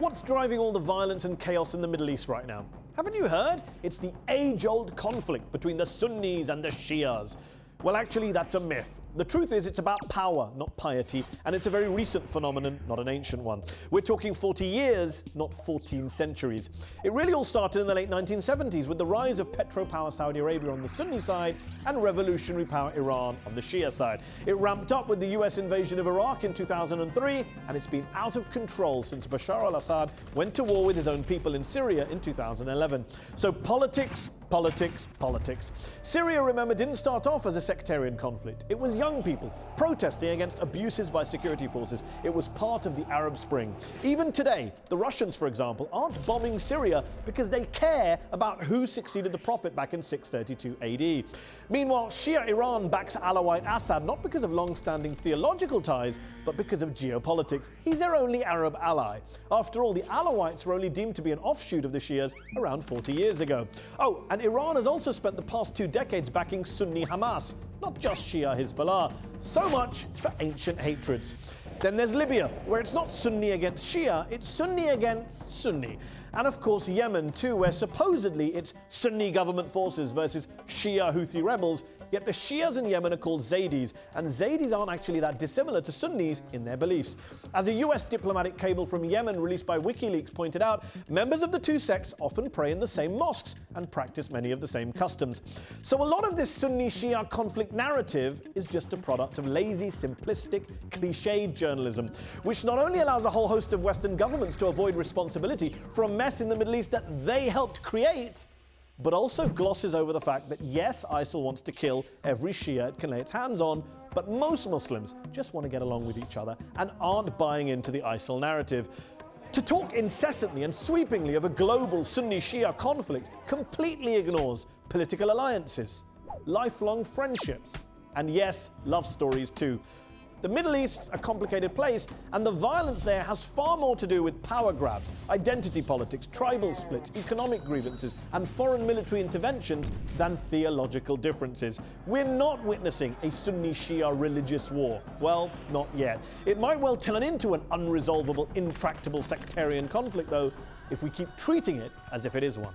What's driving all the violence and chaos in the Middle East right now? Haven't you heard? It's the age-old conflict between the Sunnis and the Shias. Well, actually, that's a myth. The truth is it's about power, not piety, and it's a very recent phenomenon, not an ancient one. We're talking 40 years, not 14 centuries. It really all started in the late 1970s with the rise of petro-power Saudi Arabia on the Sunni side and revolutionary power Iran on the Shia side. It ramped up with the US invasion of Iraq in 2003, and it's been out of control since Bashar al-Assad went to war with his own people in Syria in 2011. So politics, politics, politics. Syria, remember, didn't start off as a sectarian conflict. It was young people protesting against abuses by security forces. It was part of the Arab Spring. Even today, the Russians, for example, aren't bombing Syria because they care about who succeeded the Prophet back in 632 AD. Meanwhile, Shia Iran backs Alawite Assad not because of long-standing theological ties, but because of geopolitics. He's their only Arab ally. After all, the Alawites were only deemed to be an offshoot of the Shias around 40 years ago. Oh, and Iran has also spent the past 2 decades backing Sunni Hamas, not just Shia Hezbollah. So much for ancient hatreds. Then there's Libya, where it's not Sunni against Shia, it's Sunni against Sunni. And of course Yemen too, where supposedly it's Sunni government forces versus Shia Houthi rebels, yet the Shias in Yemen are called Zaydis, and Zaydis aren't actually that dissimilar to Sunnis in their beliefs. As a US diplomatic cable from Yemen released by WikiLeaks pointed out, members of the two sects often pray in the same mosques and practice many of the same customs. So a lot of this Sunni-Shia conflict narrative is just a product of lazy, simplistic, cliched journalism, which not only allows a whole host of Western governments to avoid responsibility for a mess in the Middle East that they helped create, but also glosses over the fact that yes, ISIL wants to kill every Shia it can lay its hands on, but most Muslims just want to get along with each other and aren't buying into the ISIL narrative. To talk incessantly and sweepingly of a global Sunni-Shia conflict completely ignores political alliances, lifelong friendships, and yes, love stories too. The Middle East's a complicated place, and the violence there has far more to do with power grabs, identity politics, tribal splits, economic grievances, and foreign military interventions than theological differences. We're not witnessing a Sunni-Shia religious war. Well, not yet. It might well turn into an unresolvable, intractable sectarian conflict, though, if we keep treating it as if it is one.